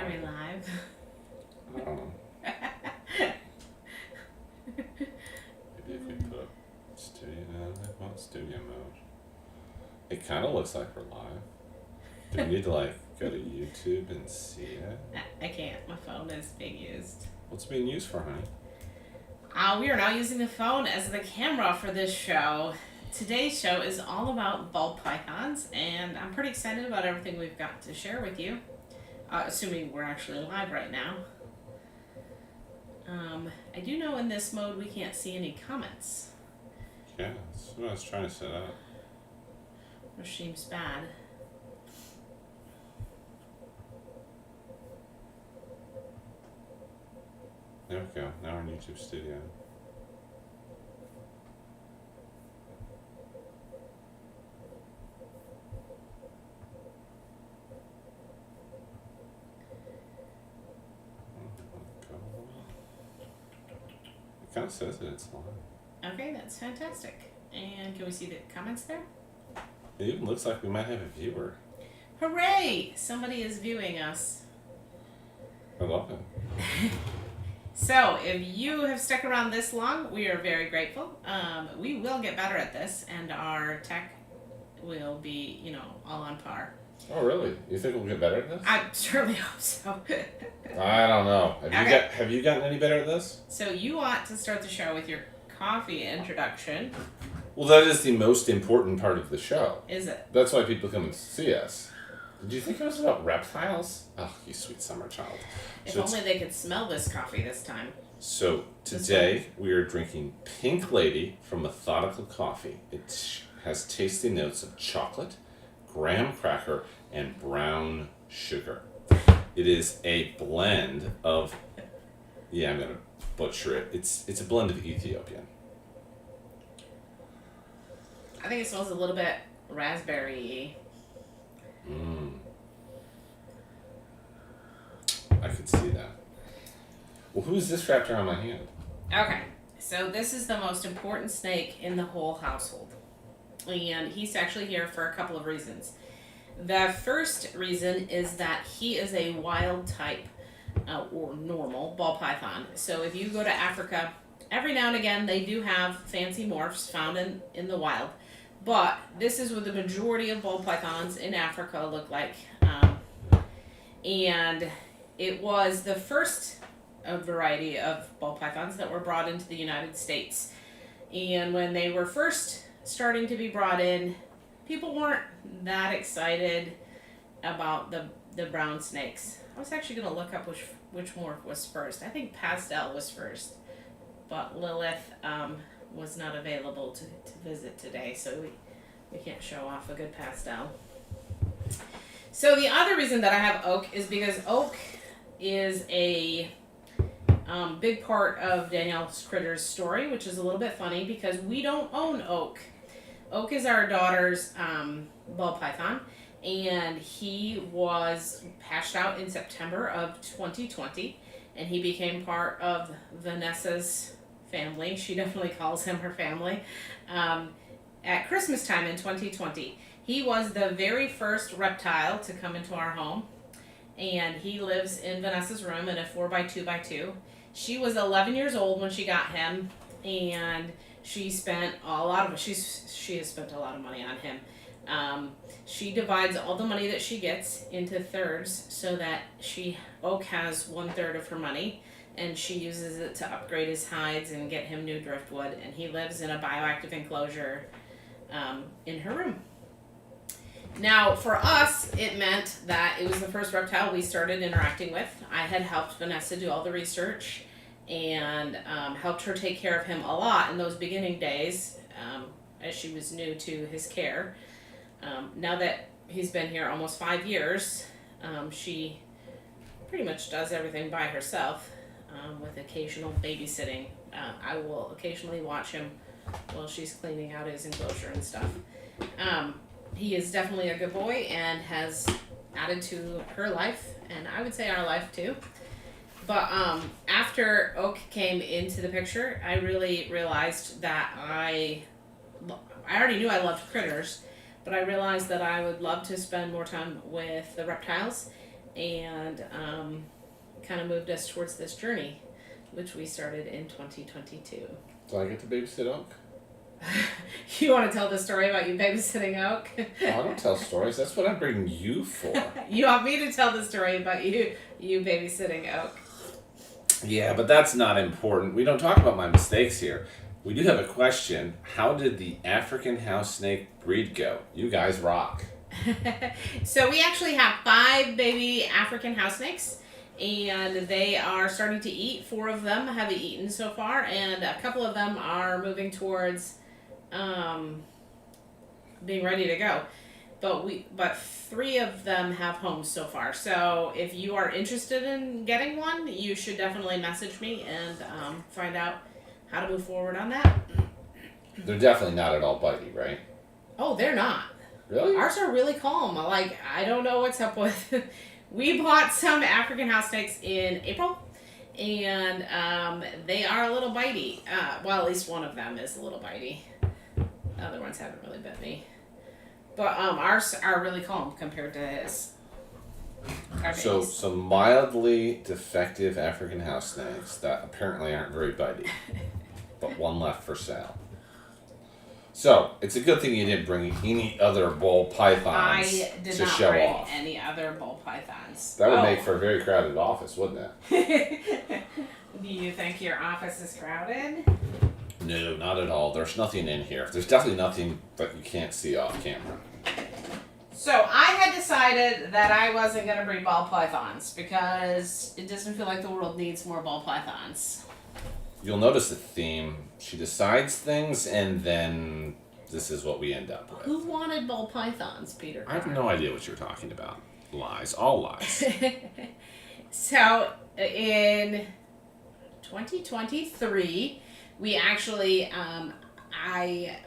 Are we live? I don't know. Maybe if we put up studio, no, they want studio mode. It kind of looks like we're live. Do we need to like go to YouTube and see it? I can't. My phone is being used. What's it being used for, honey? We are now using the phone as the camera for this show. Today's show is all about ball pythons, and I'm pretty excited about everything we've got to share with you. Assuming we're actually live right now. I do know in this mode we can't see any comments. Yeah, that's what I was trying to set up. Which seems bad. There we go. Now we're in YouTube Studio. It kind of says that it's live. Okay, that's fantastic. And can we see the comments there? It even looks like we might have a viewer. Hooray! Somebody is viewing us. I love it. So, if you have stuck around this long, we are very grateful. We will get better at this, and our tech will be, all on par. Oh, really? You think we'll get better at this? I certainly hope so. I don't know. Okay. Have you gotten any better at this? So, you want to start the show with your coffee introduction. Well, that is the most important part of the show. Is it? That's why people come and see us. Did you think it was about reptiles? Oh, you sweet summer child. If only they could smell this coffee this time. So today we are drinking Pink Lady from Methodical Coffee. It has tasty notes of chocolate, graham cracker, and brown sugar. It is a blend of, I'm going to butcher it. It's a blend of Ethiopian. I think it smells a little bit raspberry-y. I could see that. Well, who's this raptor on my hand? Okay, so this is the most important snake in the whole household. And he's actually here for a couple of reasons. The first reason is that he is a wild type, or normal, ball python. So if you go to Africa, every now and again they do have fancy morphs found in the wild. But this is what the majority of ball pythons in Africa look like. And it was the first variety of ball pythons that were brought into the United States. And when they were first starting to be brought in, people weren't that excited about the brown snakes. I was actually going to look up which morph was first. I think Pastel was first. But Lilith was not available to visit today, so we can't show off a good Pastel. So the other reason that I have Oak is because Oak is a big part of Danelle's Critters story, which is a little bit funny because we don't own Oak. Oak is our daughter's ball python, and he was hatched out in September of 2020, and he became part of Vanessa's family. She definitely calls him her family. At Christmas time in 2020. He was the very first reptile to come into our home, and he lives in Vanessa's room in a 4x2x2. She was 11 years old when she got him, and she spent she has spent a lot of money on him. She divides all the money that she gets into thirds so that Oak has 1/3 of her money, and she uses it to upgrade his hides and get him new driftwood, and he lives in a bioactive enclosure in her room. Now, for us, it meant that it was the first reptile we started interacting with. I had helped Vanessa do all the research and helped her take care of him a lot in those beginning days as she was new to his care. Now that he's been here almost 5 years, she pretty much does everything by herself with occasional babysitting. I will occasionally watch him while she's cleaning out his enclosure and stuff. He is definitely a good boy and has added to her life, and I would say our life too. But after Oak came into the picture, I really realized that I already knew I loved critters, but I realized that I would love to spend more time with the reptiles. and kind of moved us towards this journey, which we started in 2022. Do I get to babysit Oak? You want to tell the story about you babysitting Oak? Oh, I don't tell stories. That's what I'm bringing you for. You want me to tell the story about you babysitting Oak? Yeah, but that's not important. We don't talk about my mistakes here. We do have a question. How did the African house snake breed go? You guys rock. So we actually have 5 baby African house snakes, and they are starting to eat. 4 of them have eaten so far, and a couple of them are moving towards being ready to go. But 3 of them have homes so far. So if you are interested in getting one, you should definitely message me and find out how to move forward on that. They're definitely not at all bitey, right? Oh, they're not. Really? Ours are really calm. Like, I don't know what's up with. We bought some African house snakes in April, and they are a little bitey. Well, at least one of them is a little bitey. The other ones haven't really bit me. But ours are really calm compared to his. So mildly defective African house snakes that apparently aren't very bitey, but one left for sale. So it's a good thing you didn't bring any other ball pythons I did to not show bring off. any other ball pythons. That would make for a very crowded office, wouldn't it? Do you think your office is crowded? No, not at all. There's nothing in here. There's definitely nothing that you can't see off camera. So I had decided that I wasn't going to breed ball pythons because it doesn't feel like the world needs more ball pythons. You'll notice a theme. She decides things, and then this is what we end up with. Who wanted ball pythons, Peter? I have no idea what you're talking about. Lies. All lies. So in 2023, we actually, I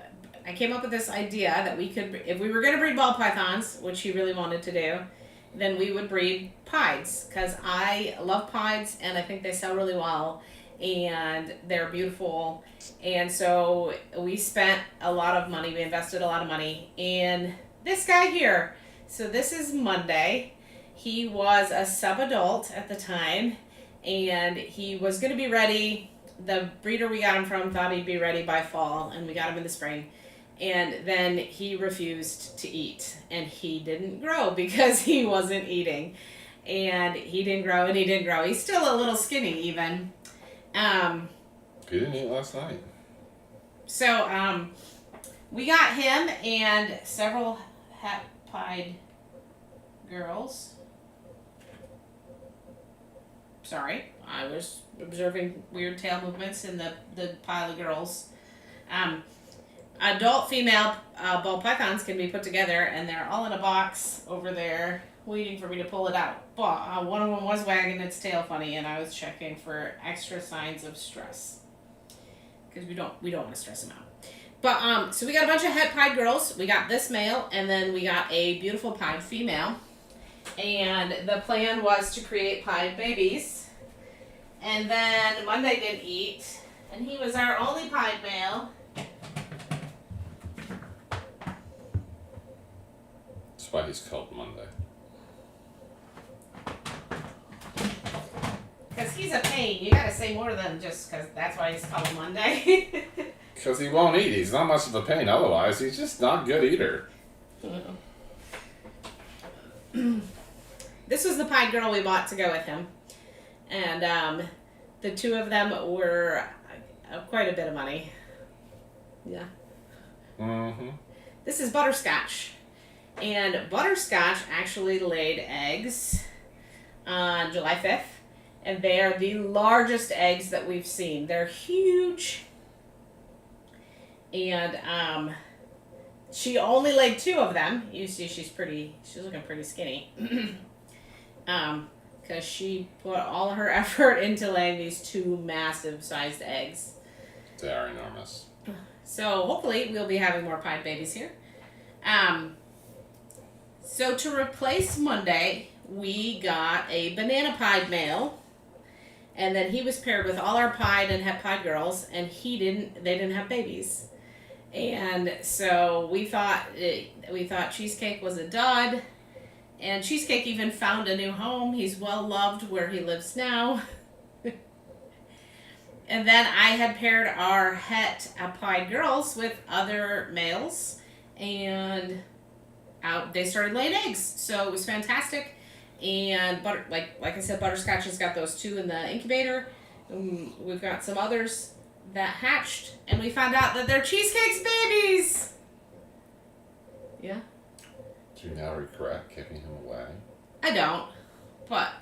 came up with this idea that we could, if we were going to breed ball pythons, which he really wanted to do, then we would breed pieds, because I love pieds and I think they sell really well and they're beautiful. And so we spent a lot of money, we invested a lot of money in this guy here. So this is Monday. He was a sub-adult at the time, and he was going to be ready. The breeder we got him from thought he'd be ready by fall, and we got him in the spring. And then he refused to eat, and he didn't grow because he wasn't eating. And he didn't grow, and he didn't grow. He's still a little skinny even. He didn't eat last night. So we got him and several hat-pied girls. Sorry, I was observing weird tail movements in the pile of girls. Adult female ball pythons can be put together, and they're all in a box over there waiting for me to pull it out. But one of them was wagging its tail funny, and I was checking for extra signs of stress, because we don't want to stress them out. But so we got a bunch of het pied girls. We got this male, and then we got a beautiful pied female. And the plan was to create pied babies. And then Monday didn't eat, and he was our only pied male. That's why he's called Monday. Because he's a pain. You gotta say more than just because that's why he's called Monday. Because he won't eat. He's not much of a pain otherwise. He's just not a good eater. This was the pied girl we bought to go with him. And the 2 of them were quite a bit of money. Yeah. Mm-hmm. This is Butterscotch. And Butterscotch actually laid eggs on July 5th. And they are the largest eggs that we've seen. They're huge. And she only laid 2 of them. You see she's looking pretty skinny. Because she put all her effort into laying these 2 massive sized eggs. They are enormous. So hopefully we'll be having more pied babies here. So to replace Monday, we got a banana pied male. And then he was paired with all our pied and het pied girls, and they didn't have babies. And so we thought Cheesecake was a dud, And Cheesecake even found a new home. He's well loved where he lives now. And then I had paired our het pied girls with other males, and they started laying eggs. So it was fantastic. And like I said, Butterscotch has got those 2 in the incubator. We've got some others that hatched, and we found out that they're Cheesecake's babies. Yeah. Do you now regret giving him away? I don't, but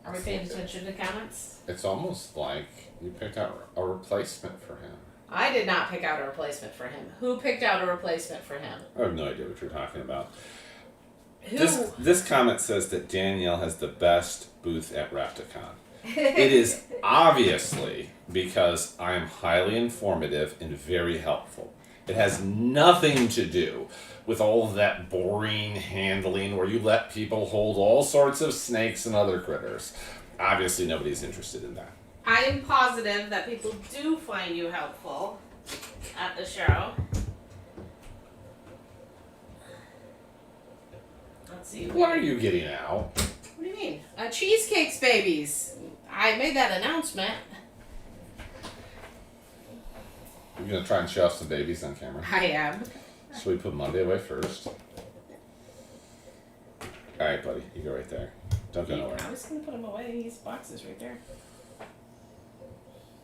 are we paying attention to comments? It's almost like you picked out a replacement for him. I did not pick out a replacement for him. Who picked out a replacement for him? I have no idea what you're talking about. Who? This comment says that Danielle has the best booth at Repticon. It is obviously because I am highly informative and very helpful. It has nothing to do with all of that boring handling where you let people hold all sorts of snakes and other critters. Obviously, nobody's interested in that. I am positive that people do find you helpful at the show. Let's see. What are you getting out? What do you mean? Cheesecake's babies. I made that announcement. You're going to try and show off some babies on camera? I am. Should we put Monday away first? Alright, buddy. You go right there. Don't go nowhere. I was going to put them away. His box is right there.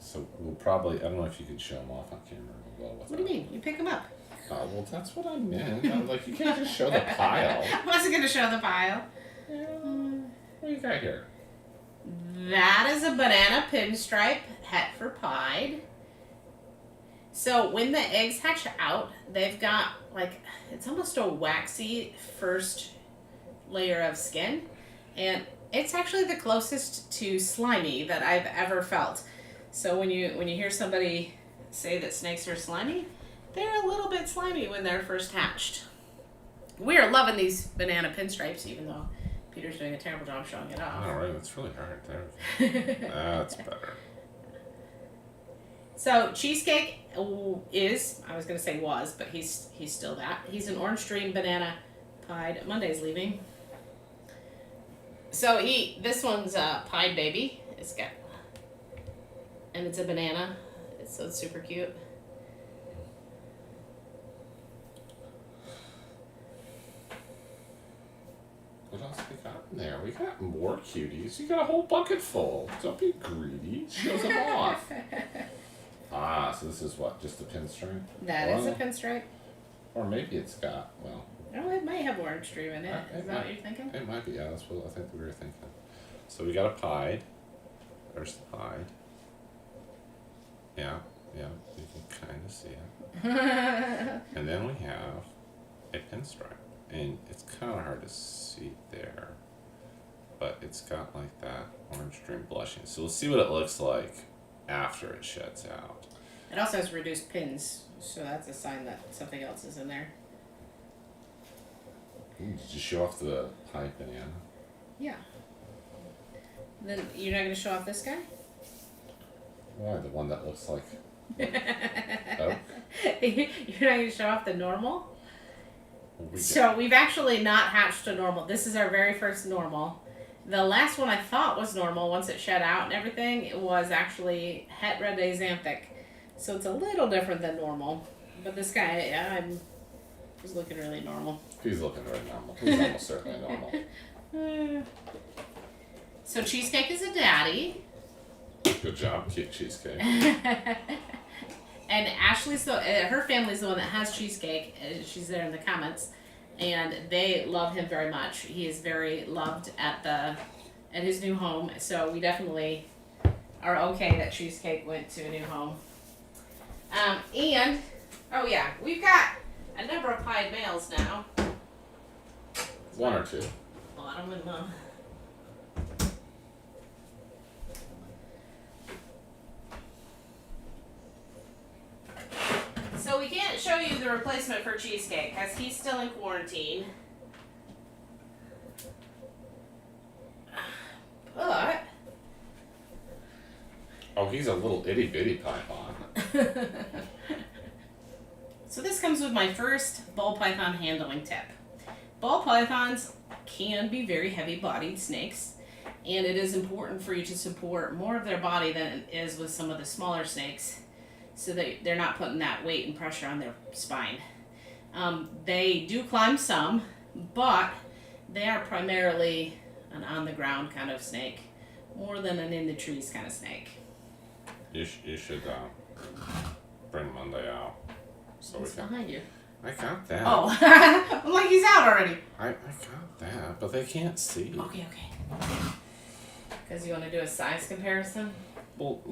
So we'll probably... I don't know if you can show them off on camera. We'll go with What do you mean? You pick them up. Oh, well, that's what I meant. I'm like, you can't just show the pile. I wasn't going to show the pile. Yeah. What do you got here? That is a banana pinstripe het for pied. So when the eggs hatch out, they've got like, it's almost a waxy first layer of skin. And it's actually the closest to slimy that I've ever felt. So when you hear somebody say that snakes are slimy, they're a little bit slimy when they're first hatched. We're loving these banana pinstripes, even though Peter's doing a terrible job showing it off. All right, that's really hard. There. That's better. So Cheesecake is, I was going to say was, but he's still that. He's an orange dream banana pied. Monday's leaving. So this one's a pied baby. It's got, and it's a banana. It's super cute. What else we got in there? We got more cuties. You got a whole bucket full. Don't be greedy. Show them off. So this is what? Just a pinstripe? That is a pinstripe. Or maybe it's got, well... Oh, it might have orange dream in it. Is that what you're thinking? It might be, yeah. That's what I think we were thinking. So we got a pied. There's the pied. Yeah, you can kind of see it. And then we have a pinstripe. And it's kind of hard to see there. But it's got like that orange dream blushing. So we'll see what it looks like after it sheds out. It also has reduced pins, so that's a sign that something else is in there. Did you show off the pied banana? Yeah. Then you're not going to show off this guy? Why? The one that looks like... oak? You're not going to show off the normal? We've actually not hatched a normal. This is our very first normal. The last one I thought was normal once it shed out and everything. It was actually het red axanthic. So it's a little different than normal. But this guy, he's looking really normal. He's looking very normal. He's almost certainly normal. So Cheesecake is a daddy. Good job, cute Cheesecake. And Ashley's her family's the one that has Cheesecake. She's there in the comments, and they love him very much. He is very loved at his new home. So we definitely are okay that Cheesecake went to a new home. And oh yeah, we've got a number of pied males now. One or two. Bottom and the. So we can't show you the replacement for Cheesecake because he's still in quarantine. But Oh, he's a little itty bitty python. so this comes with my first ball python handling tip. Ball pythons can be very heavy-bodied snakes, and it is important for you to support more of their body than it is with some of the smaller snakes, so that they're not putting that weight and pressure on their spine. They do climb some, but they are primarily an on-the-ground kind of snake, more than an in-the-trees kind of snake. You should bring Monday out. So It's we can. behind you. I got that. Oh, I'm like, he's out already. I got that, but they can't see. Okay. Because you want to do a size comparison? Well,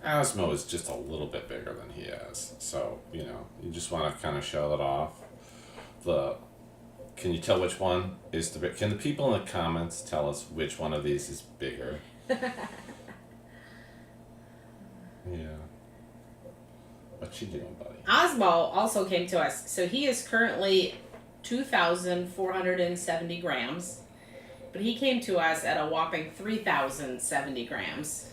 Asmo is just a little bit bigger than he is. So, you just want to kind of show that off. Can you tell which one is the big? Can the people in the comments tell us which one of these is bigger? Yeah. What you doing, buddy? Osmo also came to us. So he is currently 2,470 grams. But he came to us at a whopping 3,070 grams.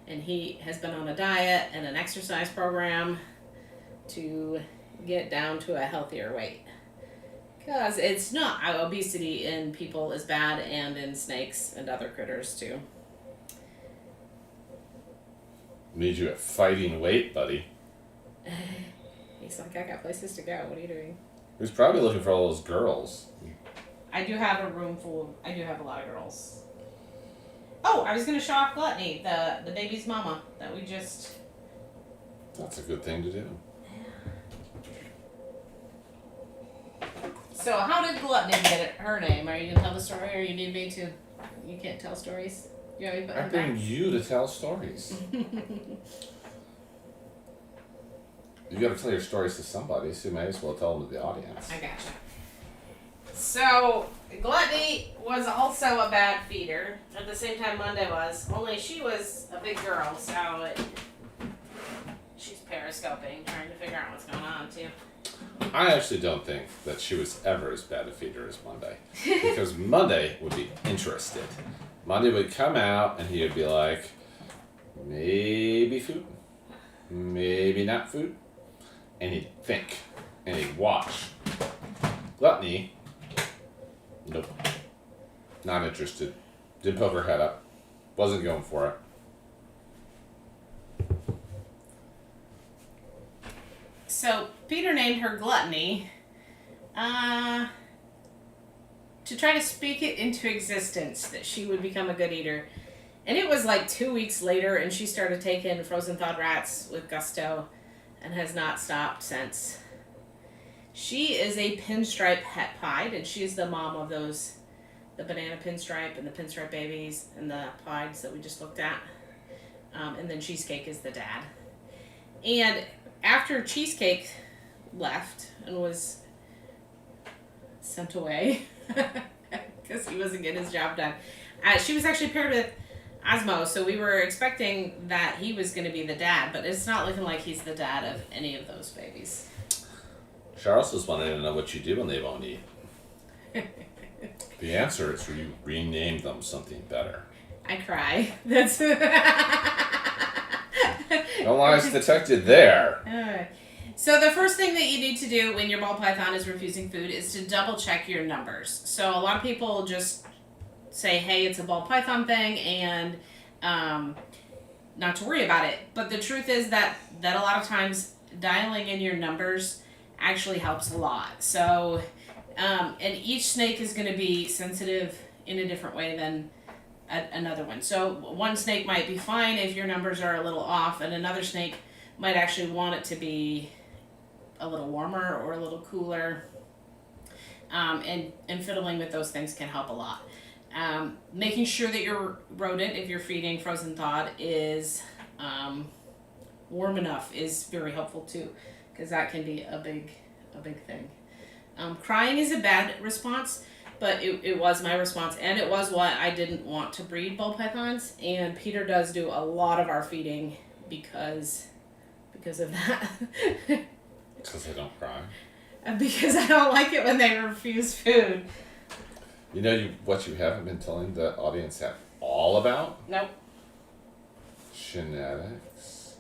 And he has been on a diet and an exercise program to get down to a healthier weight. Because it's not, obesity in people is bad, and in snakes and other critters too. Need you at fighting weight, buddy. He's like, I got places to go. What are you doing? He's probably looking for all those girls. I do have a room full of, I do have a lot of girls. Oh, I was going to show off Gluttony, the baby's mama that we just... That's a good thing to do. So how did Gluttony get her name? Are you going to tell the story, or you need me to? You can't tell stories? You want me to put I her bring back? you to tell stories. You got to tell your stories to somebody, so you may as well tell them to the audience. I gotcha. So, Gluttony was also a bad feeder at the same time Monday was, only she was a big girl, so she's periscoping, trying to figure out what's going on too. I actually don't think that she was ever as bad a feeder as Monday. Because Monday would be interested. Monday would come out and he would be like, maybe food, maybe not food. And he'd think, and he'd watch. Gluttony, nope, not interested. Didn't poke her head up, wasn't going for it. So Peter named her Gluttony to try to speak it into existence that she would become a good eater. And it was like 2 weeks later, and she started taking frozen thawed rats with gusto and has not stopped since. She is a pinstripe het pied, and she's the mom of those, the banana pinstripe and the pinstripe babies and the pieds that we just looked at. And then Cheesecake is the dad. And after Cheesecake left and was sent away because he wasn't getting his job done, she was actually paired with Osmo, so we were expecting that he was going to be the dad, but it's not looking like he's the dad of any of those babies. Charles was wanting to know what you do when they won't eat. The answer is you rename them something better. I cry. That's No lies detected there. So the first thing that you need to do when your ball python is refusing food is to double check your numbers. So a lot of people just say, hey, it's a ball python thing, and not to worry about it. But the truth is that a lot of times dialing in your numbers actually helps a lot. So, and each snake is going to be sensitive in a different way than another one. So one snake might be fine if your numbers are a little off, and another snake might actually want it to be a little warmer or a little cooler. And fiddling with those things can help a lot. Making sure that your rodent, if you're feeding frozen thawed, is warm enough is very helpful too, because that can be a big thing. Crying is a bad response, but it was my response, and it was what I didn't want to breed ball pythons. And Peter does do a lot of our feeding because of that. Because they don't cry. Because I don't like it when they refuse food. You know what you haven't been telling the audience at all about? Nope. Genetics.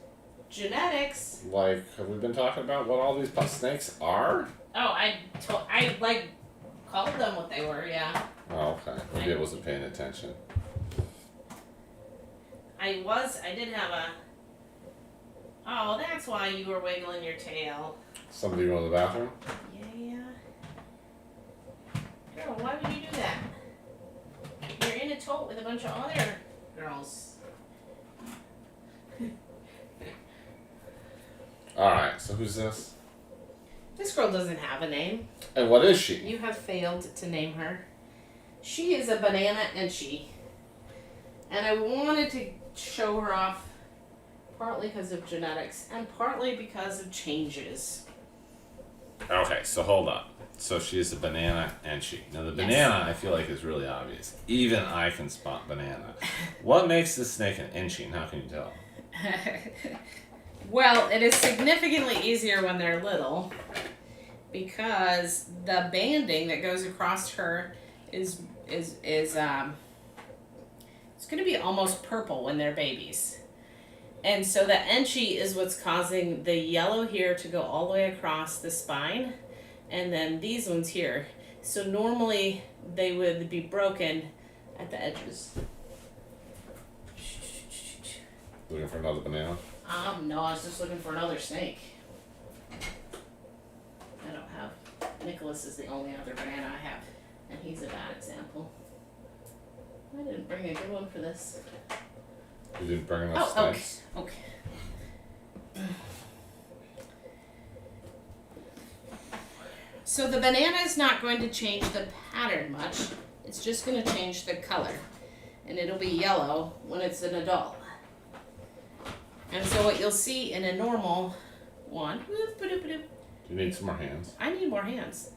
Genetics. Like, have we been talking about what all these snakes are? Oh, I called them what they were, yeah. Oh, okay. Maybe I wasn't paying attention. I did have a... Oh, that's why you were wiggling your tail. Somebody go to the bathroom? Yeah. Girl, why would you do that? You're in a tote with a bunch of other girls. Alright, so who's this? This girl doesn't have a name. And what is she? You have failed to name her. She is a banana enchie. And I wanted to show her off partly because of genetics and partly because of changes. Okay, so hold up. So she is a banana enchie. Now the banana, I feel like, is really obvious. Even I can spot banana. What makes this snake an enchie, and how can you tell? Well, it is significantly easier when they're little because the banding that goes across her is it's going to be almost purple when they're babies. And so the enchie is what's causing the yellow here to go all the way across the spine, and then these ones here. So normally they would be broken at the edges. Looking for another banana? No, I was just looking for another snake. I don't have. Nicholas is the only other banana I have, and he's a bad example. I didn't bring a good one for this. You didn't bring enough Oh, snakes? okay. So the banana is not going to change the pattern much. It's just going to change the color. And it'll be yellow when it's an adult. And so what you'll see in a normal one... You need some more hands. I need more hands.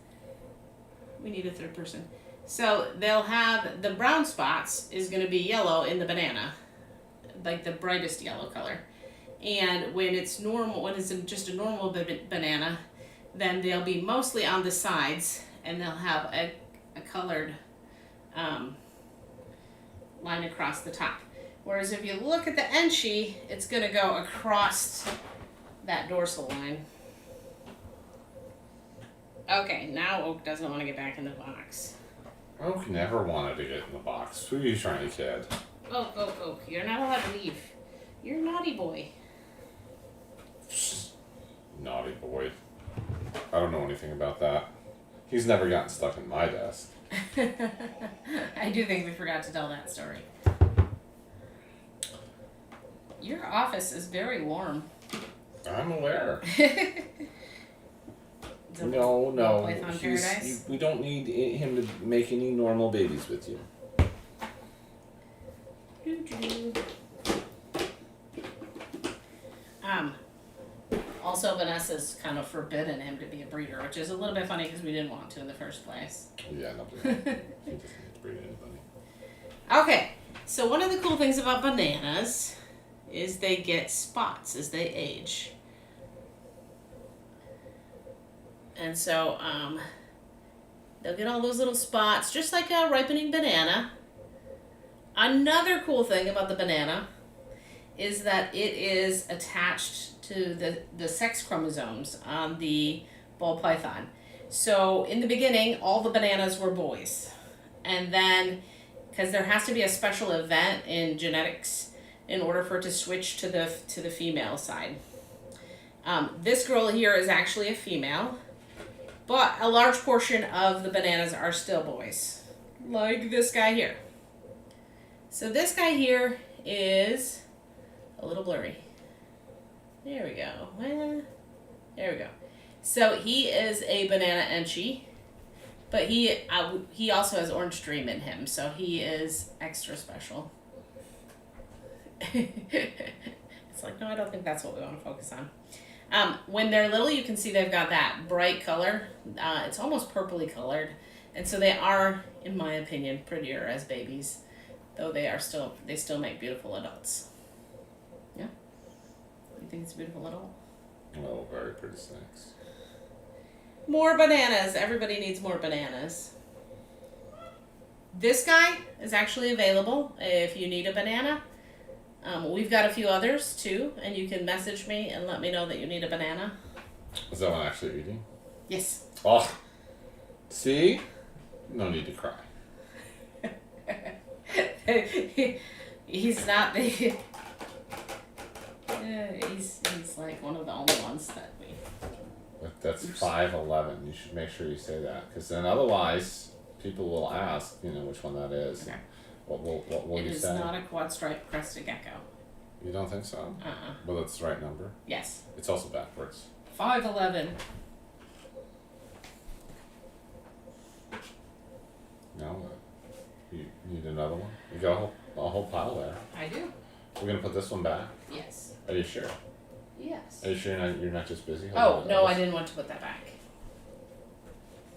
We need a third person. So they'll have... The brown spots is going to be yellow in the banana. Like the brightest yellow color. And when it's normal, when it's just a normal banana, then they'll be mostly on the sides, and they'll have a colored line across the top. Whereas if you look at the enchie, it's going to go across that dorsal line. Okay, now Oak doesn't want to get back in the box. Oak never wanted to get in the box. Who are you trying to kid? Oak, you're not allowed to leave. You're a naughty boy. Naughty boy. I don't know anything about that. He's never gotten stuck in my desk. I do think we forgot to tell that story. Your office is very warm. I'm aware. Ball No. Python Paradise? We don't need him to make any normal babies with you. Also, Vanessa's kind of forbidden him to be a breeder, which is a little bit funny because we didn't want to in the first place. Yeah, nobody. He doesn't need to breed anybody. Okay, so one of the cool things about bananas is they get spots as they age. And so they'll get all those little spots, just like a ripening banana. Another cool thing about the banana is that it is attached to the sex chromosomes on the ball python. So in the beginning, all the bananas were boys. And then, because there has to be a special event in genetics in order for it to switch to the female side. This girl here is actually a female, but a large portion of the bananas are still boys. Like this guy here. So this guy here is a little blurry. There we go. Well, there we go. So he is a banana enchie, but he also has orange dream in him, so he is extra special. It's like, no, I don't think that's what we want to focus on. When they're little, you can see they've got that bright color. It's almost purpley colored, and so they are, in my opinion, prettier as babies, though they still make beautiful adults. Yeah. You think it's a beautiful adult? Oh, very pretty snakes. More bananas. Everybody needs more bananas. This guy is actually available if you need a banana. We've got a few others too, and you can message me and let me know that you need a banana. Is that one actually eating? Yes. Oh, see? No need to cry. He's not the. He's like one of the only ones that we. But that's 5'11". You should make sure you say that, because then otherwise people will ask, which one that is. Okay. What will It you is say? not a quad-striped crested gecko. You don't think so? Well, that's the right number. Yes. It's also backwards. 5'11". No, you need another one. You got a whole pile there. I do. We're gonna put this one back. Yes. Are you sure? Yes. Are you sure you're not just busy? Oh no, I didn't want to put that back.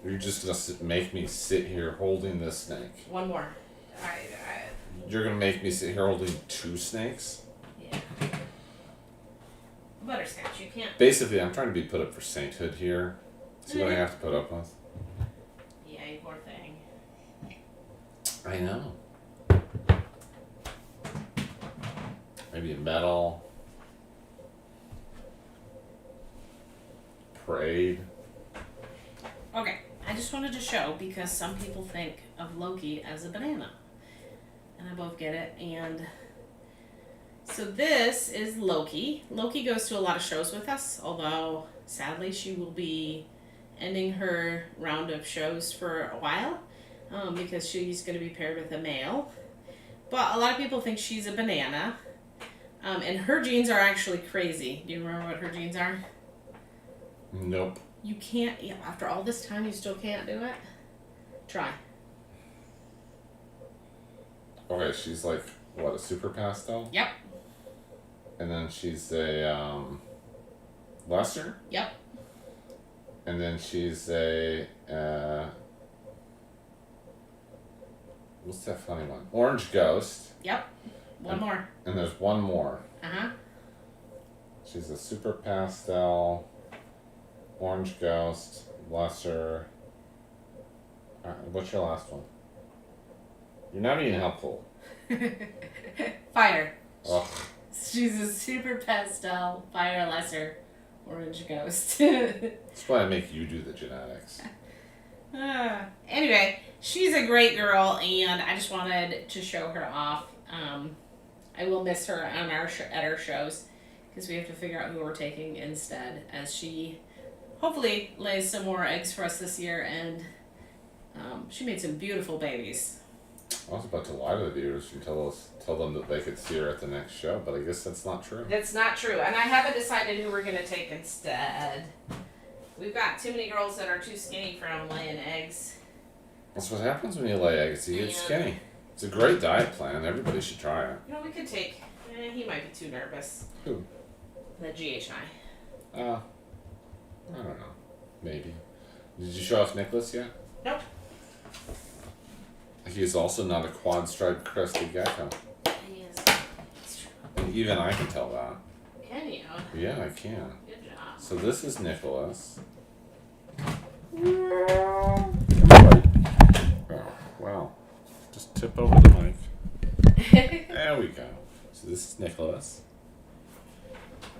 You're just gonna make me sit here holding this snake. One more. You're gonna make me sit here holding 2 snakes? Yeah. Butterscotch, you can't. Basically, I'm trying to be put up for sainthood here. See what I have to put up with? Yeah, you poor thing. I know. Maybe a medal. Parade. Okay, I just wanted to show because some people think of Loki as a banana. And I both get it. And so this is Loki. Loki goes to a lot of shows with us, although sadly she will be ending her round of shows for a while because she's going to be paired with a male. But a lot of people think she's a banana. And her genes are actually crazy. Do you remember what her genes are? Nope. You can't, after all this time, you still can't do it? Try. Okay, she's like, what, a super pastel? Yep. And then she's a, lesser? Yep. And then she's a, what's that funny one? Orange ghost. Yep. One more. And there's one more. Uh-huh. She's a super pastel, orange ghost, lesser. What's your last one? You're not even helpful. Fire. Ugh. She's a super pastel, fire, lesser, orange ghost. That's why I make you do the genetics. Anyway, she's a great girl, and I just wanted to show her off. I will miss her on at our shows because we have to figure out who we're taking instead, as she hopefully lays some more eggs for us this year, and she made some beautiful babies. I was about to lie to the viewers and tell them that they could see her at the next show, but I guess that's not true. That's not true, and I haven't decided who we're going to take instead. We've got too many girls that are too skinny from laying eggs. That's what happens when you lay eggs. You get skinny. It's a great diet plan. Everybody should try it. You know, we could take... he might be too nervous. Who? The GHI. I don't know. Maybe. Did you show off Nicholas yet? Nope. He is also not a quad-striped crested gecko. He is. It's true. And even I can tell that. Can you? Yeah, I can. Good job. So this is Nicholas. Oh, wow. Just tip over the mic. There we go. So this is Nicholas.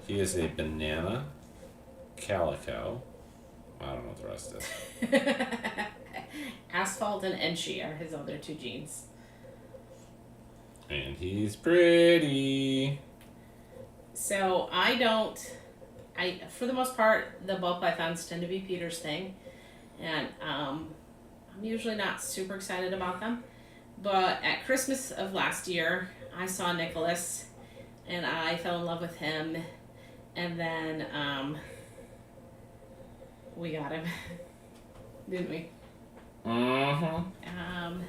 He is a banana calico. I don't know what the rest is. Asphalt and Enchi are his other two genes. And he's pretty. So for the most part, the ball pythons tend to be Peter's thing. And I'm usually not super excited about them. But at Christmas of last year, I saw Nicholas and I fell in love with him. And then we got him, didn't we? Mm-hmm.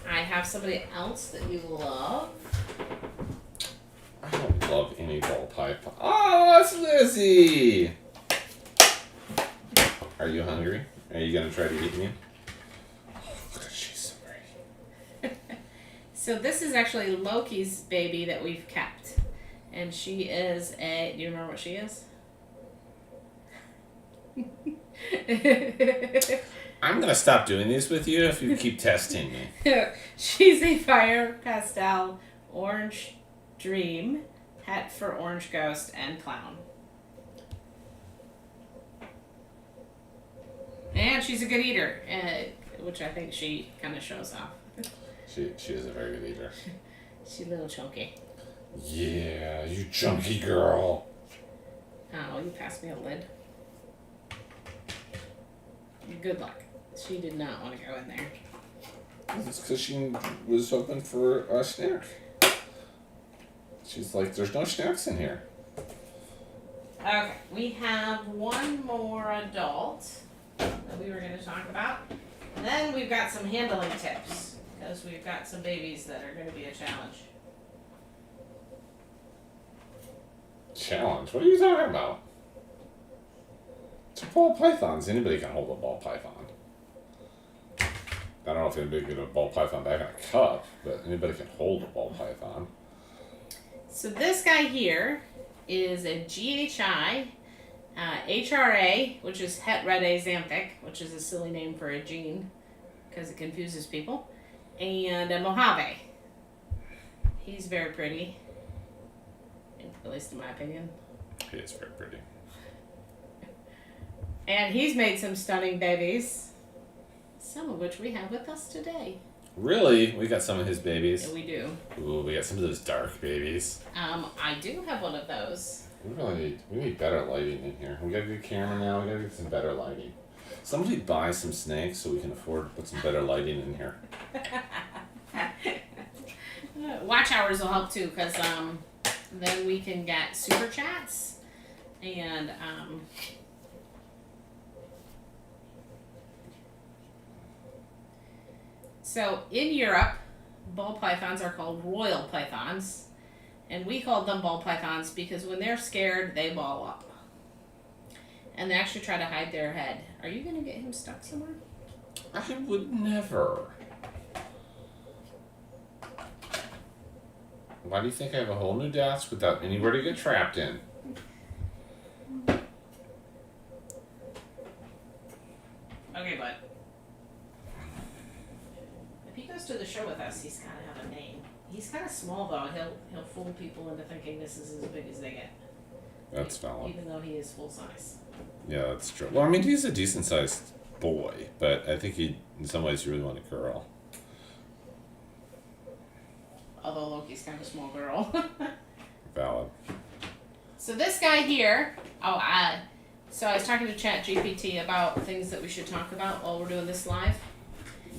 I have somebody else that you love. I don't love any ball python. Oh, it's Lizzie! Are you hungry? Are you going to try to eat me? Oh, look at she's so pretty. So this is actually Loki's baby that we've kept. And she is do you remember what she is? I'm going to stop doing these with you if you keep testing me. She's a fire pastel orange dream, het for orange ghost, and clown. And she's a good eater. which I think she kind of shows off. She is a very good eater. She's a little chunky. Yeah, you chunky girl. Oh, you passed me a lid. Good luck. She did not want to go in there. It's because she was hoping for a snack. She's like, there's no snacks in here. Okay, we have one more adult that we were going to talk about. And then we've got some handling tips because we've got some babies that are going to be a challenge. Challenge? What are you talking about? It's ball pythons. Anybody can hold a ball python. I don't know if anybody can get a ball python back in a cup, but anybody can hold a ball python. So this guy here is a GHI, HRA, which is het red axanthic, which is a silly name for a gene because it confuses people, and a Mojave. He's very pretty, at least in my opinion. He is very pretty. And he's made some stunning babies, some of which we have with us today. Really? We got some of his babies? Yeah, we do. Ooh, we got some of those dark babies. I do have one of those. We need better lighting in here. We got a good camera now. We got to get some better lighting. Somebody buy some snakes so we can afford to put some better lighting in here. Watch hours will help too, because then we can get super chats and so in Europe, ball pythons are called royal pythons, and we called them ball pythons because when they're scared, they ball up. And they actually try to hide their head. Are you going to get him stuck somewhere? I would never. Why do you think I have a whole new desk without anywhere to get trapped in? Okay, bud. If he goes to the show with us, he's got to have a name. He's kind of small though. He'll fool people into thinking this is as big as they get. That's valid. Even though he is full size. Yeah, that's true. Well, I mean, he's a decent sized boy, but I think he, in some ways, you really want a girl. Although Loki's kind of a small girl. Valid. So this guy here, so I was talking to ChatGPT about things that we should talk about while we're doing this live.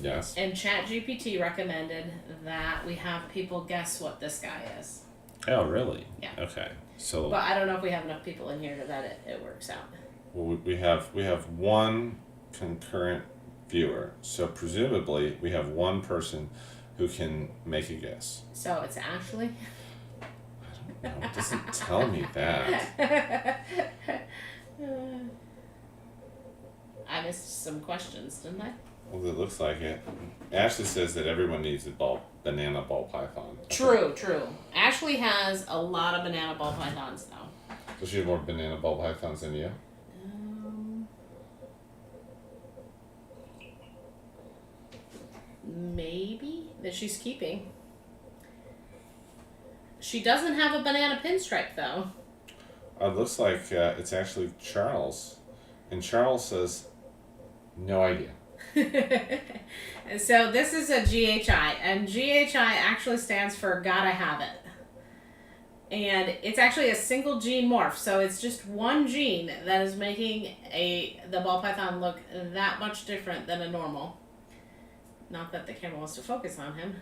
Yes. And ChatGPT recommended that we have people guess what this guy is. Oh, really? Yeah. Okay. So. But I don't know if we have enough people in here that it works out. Well, we have one concurrent viewer, so presumably we have one person who can make a guess. So it's Ashley? I don't know. It doesn't tell me that. I missed some questions, didn't I? Well, it looks like it. Ashley says that everyone needs a banana ball python. True. Ashley has a lot of banana ball pythons, though. Does she have more banana ball pythons than you? Maybe that she's keeping. She doesn't have a banana pinstripe though. It looks like it's actually Charles, and Charles says, "No idea." So this is a GHI, and GHI actually stands for gotta have it. And it's actually a single gene morph, so it's just one gene that is making the ball python look that much different than a normal. Not that the camera wants to focus on him.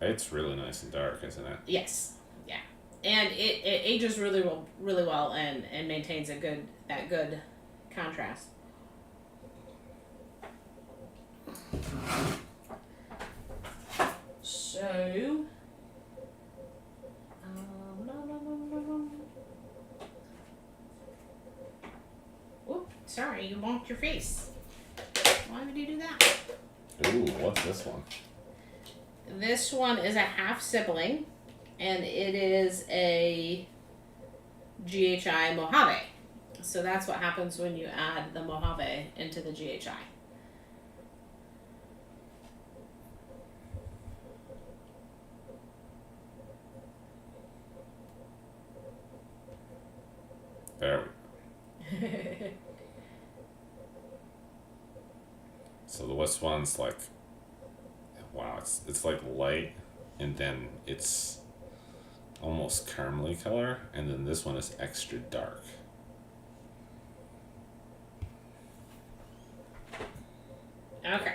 It's really nice and dark, isn't it? Yes, yeah, and it ages really well and maintains that good contrast. So, Oop, sorry, you bonked your face. Why would you do that? Ooh, what's this one? This one is a half sibling, and it is a GHI Mojave. So that's what happens when you add the Mojave into the GHI. There we go. this one's like, wow, it's like light, and then it's almost caramely color, and then this one is extra dark. Okay.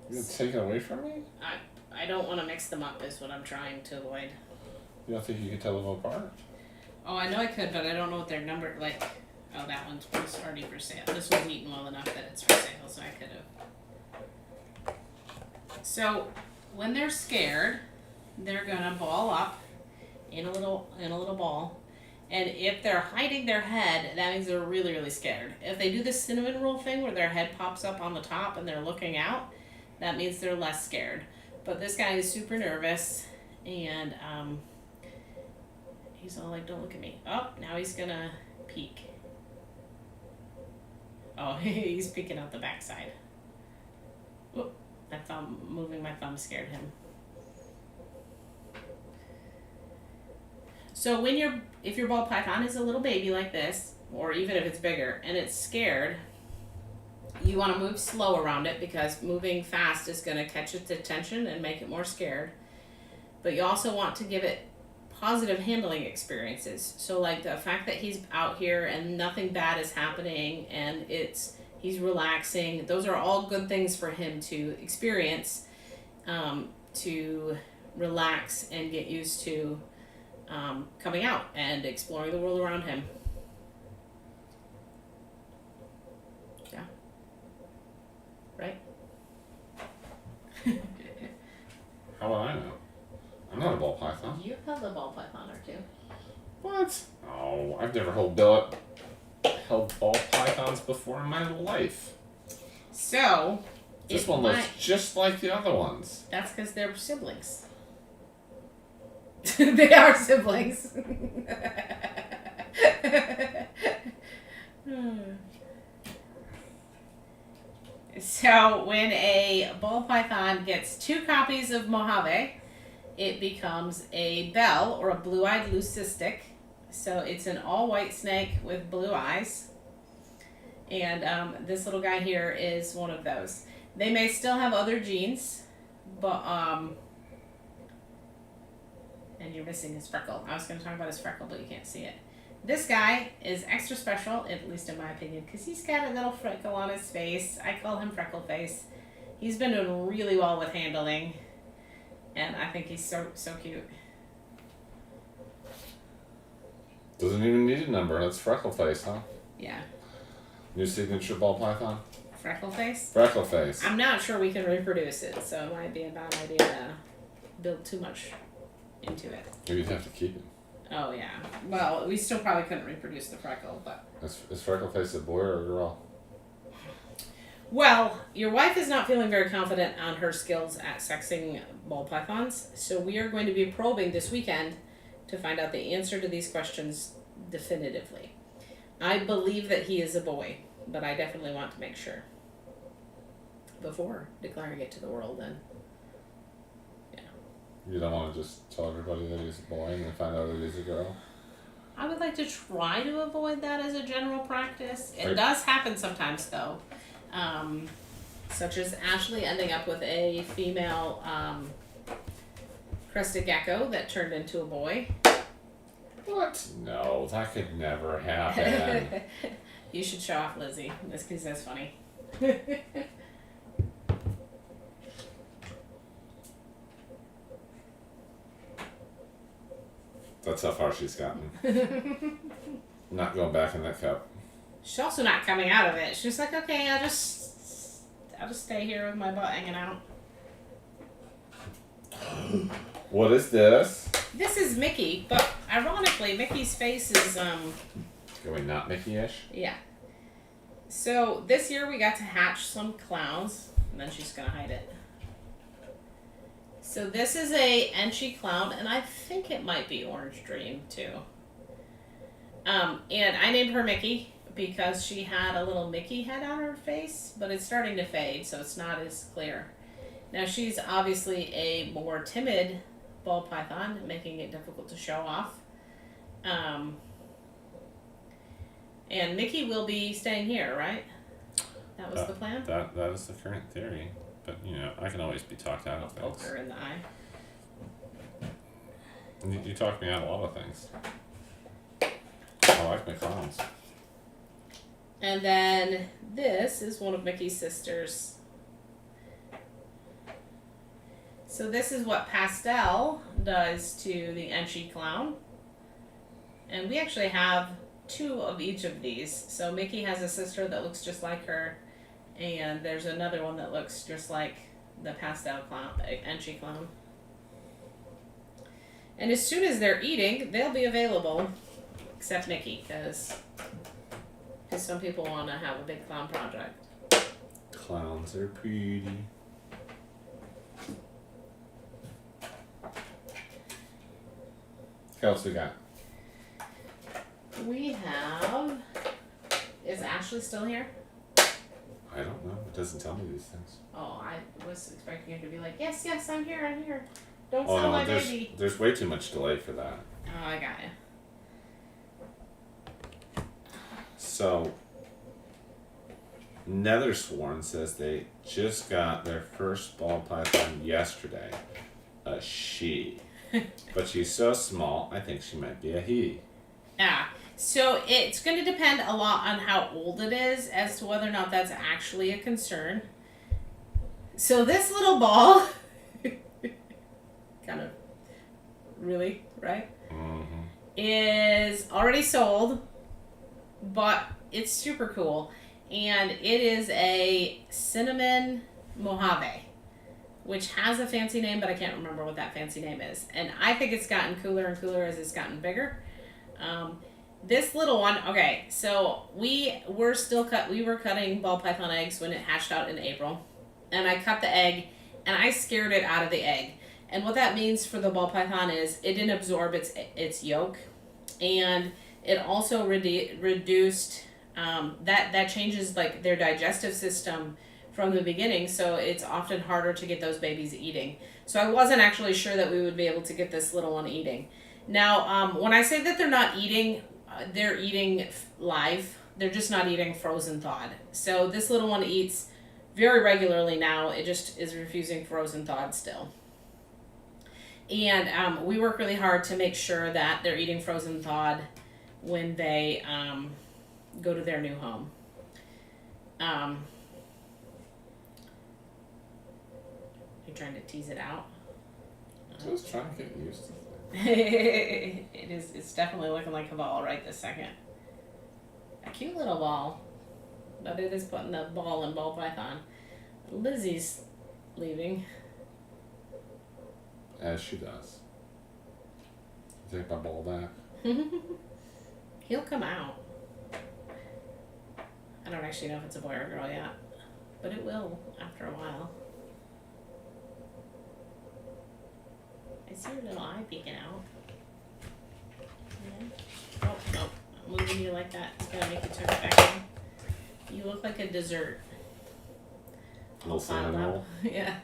You gonna take it away from me? I don't want to mix them up is what I'm trying to avoid. You don't think you could tell them apart? Oh, I know I could, but I don't know what their number, like, oh, that one's already for sale. This one's eaten well enough that it's for sale, so I could have. So, when they're scared, they're gonna ball up in a little ball. And if they're hiding their head, that means they're really, really scared. If they do the cinnamon roll thing where their head pops up on the top and they're looking out, that means they're less scared. But this guy is super nervous, and he's all like, don't look at me. Oh, now he's gonna peek. Oh, he's peeking out the backside. Whoop, moving my thumb scared him. So if your ball python is a little baby like this, or even if it's bigger, and it's scared, you want to move slow around it, because moving fast is going to catch its attention and make it more scared. But you also want to give it positive handling experiences. So like the fact that he's out here and nothing bad is happening and he's relaxing, those are all good things for him to experience, to relax and get used to coming out and exploring the world around him. Yeah. Right? How would I know? I'm not a ball python. You've held a ball python or two. What? Oh, I've never held ball pythons before in my life. So, this one looks just like the other ones. That's because they're siblings. They are siblings. So when a ball python gets 2 copies of Mojave, it becomes a bell, or a blue-eyed leucistic. So it's an all-white snake with blue eyes. And this little guy here is one of those. They may still have other genes, but and you're missing his freckle. I was going to talk about his freckle, but you can't see it. This guy is extra special, at least in my opinion, because he's got a little freckle on his face. I call him Freckle Face. He's been doing really well with handling, and I think he's so cute. Doesn't even need a number. That's Freckle Face, huh? Yeah. New signature ball python? Freckle Face? Freckle Face. I'm not sure we can reproduce it, so it might be a bad idea to build too much into it. Maybe you'd have to keep it. Oh, yeah. Well, we still probably couldn't reproduce the freckle, but... Is Freckle Face a boy or a girl? Well, your wife is not feeling very confident on her skills at sexing ball pythons, so we are going to be probing this weekend to find out the answer to these questions definitively. I believe that he is a boy, but I definitely want to make sure before declaring it to the world. And you don't want to just tell everybody that he's a boy and then find out that he's a girl? I would like to try to avoid that as a general practice. It Right. does happen sometimes, though. Such as Ashley ending up with a female crested gecko that turned into a boy. What? No, that could never happen. You should show off Lizzie. This because that's funny. That's how far she's gotten. Not going back in that cup. She's also not coming out of it. She's like, okay, I'll just stay here with my butt hanging out. What is this? This is Mickey, but ironically, Mickey's face is Going not Mickey-ish? yeah. So this year we got to hatch some clowns, and then she's gonna hide it. So this is a Enchi clown, and I think it might be Orange Dream too. And I named her Mickey because she had a little Mickey head on her face, but it's starting to fade, so it's not as clear. Now she's obviously a more timid ball python, making it difficult to show off. And Mickey will be staying here, right? That was the plan? That is the current theory. But, you know, I can always be talked out of Poke things. her in the eye. You talk me out of a lot of things. I like my clowns. And then this is one of Mickey's sisters. So this is what Pastel does to the Enchi clown. And we actually have 2 of each of these. So Mickey has a sister that looks just like her. And there's another one that looks just like the Pastel clown, Enchi clown. And as soon as they're eating, they'll be available. Except Mickey, because some people want to have a big clown project. Clowns are pretty. What else we got? We have... Is Ashley still here? I don't know. It doesn't tell me these things. Oh, I was expecting her to be like, yes, I'm here. Don't Oh sell no, my baby. there's way too much delay for that. Oh, I got you. So, Nethersworn says they just got their first ball python yesterday. A she. But she's so small, I think she might be a he. Yeah. So it's going to depend a lot on how old it is as to whether or not that's actually a concern. So this little ball, kind of, really, right? Mm-hmm. Is already sold, but it's super cool. And it is a cinnamon Mojave, which has a fancy name, but I can't remember what that fancy name is. And I think it's gotten cooler and cooler as it's gotten bigger. This little one, okay, so we were cutting ball python eggs when it hatched out in April. And I cut the egg, and I scared it out of the egg. And what that means for the ball python is it didn't absorb its yolk. And it also reduced, that changes like their digestive system from the beginning, so it's often harder to get those babies eating. So I wasn't actually sure that we would be able to get this little one eating. Now, when I say that they're not eating, they're eating live. They're just not eating frozen thawed. So this little one eats very regularly now. It just is refusing frozen thawed still. And we work really hard to make sure that they're eating frozen thawed when they go to their new home. You're trying to tease it out? Just trying to get used to it. It's definitely looking like a ball right this second. A cute little ball. But it is putting the ball in ball python. Lizzie's leaving. As she does. Take my ball back. He'll come out. I don't actually know if it's a boy or a girl yet. But it will after a while. I see your little eye peeking out. Yeah. Oh, no. I'm moving you like that. It's going to make you tuck it back in. You look like a dessert. Little cinnamon roll. Yeah.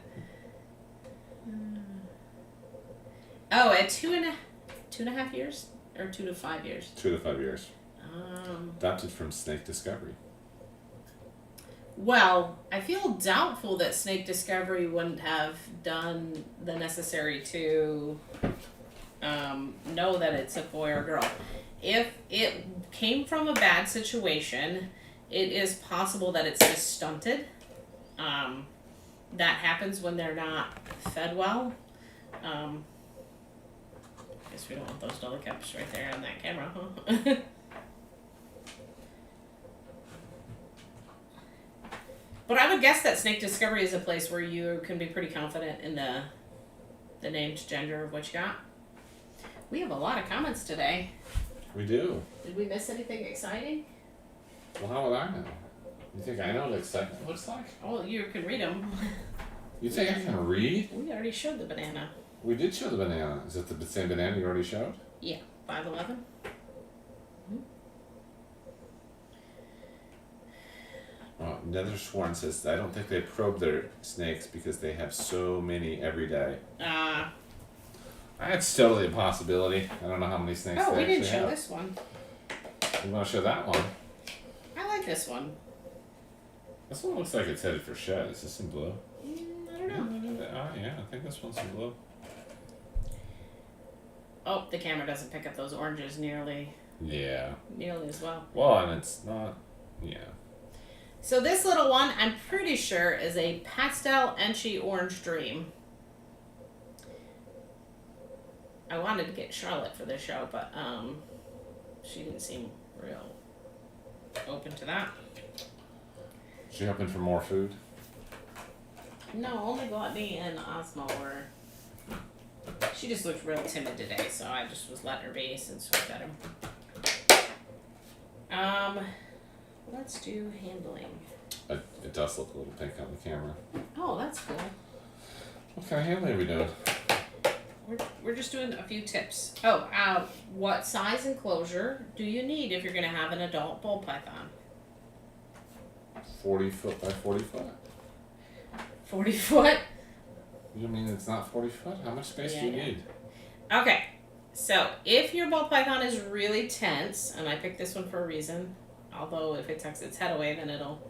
Oh, at 2.5 years? Or 2 to 5 years? 2 to 5 years. Adopted from Snake Discovery. Well, I feel doubtful that Snake Discovery wouldn't have done the necessary to know that it's a boy or girl. If it came from a bad situation, it is possible that it's just stunted. That happens when they're not fed well. I guess we don't want those dolly cups right there on that camera, huh? But I would guess that Snake Discovery is a place where you can be pretty confident in the named gender of what you got. We have a lot of comments today. We do. Did we miss anything exciting? Well, how would I know? You think I know what excitement looks like? Oh, you can read them. You think I can read? We already showed the banana. We did show the banana. Is it the same banana you already showed? Yeah, 5'11". Oh, Nethersworn says, I don't think they probe their snakes because they have so many every day. That's totally a possibility. I don't know how many snakes Oh, they we didn't actually show have. this one. We want to show that one. I like this one. This one looks like it's headed for shed. Is this in blue? I don't know. Yeah, I think this one's in blue. Oh, the camera doesn't pick up those oranges nearly as well. Well, and it's not. Yeah. So this little one, I'm pretty sure, is a pastel Enchi Orange Dream. I wanted to get Charlotte for this show, but she didn't seem real open to that. She hoping for more food? No, only Gluttony and Osmo were. She just looked real timid today, so I just was letting her be since we got him. Let's do handling. It does look a little pink on the camera. Oh, that's cool. What kind of handling are we doing? We're just doing a few tips. Oh, what size enclosure do you need if you're going to have an adult ball python? 40 foot by 40 foot? 40 foot? You mean it's not 40 foot? How much space do you need? Okay, so if your ball python is really tense, and I picked this one for a reason, although if it tucks its head away, then it'll...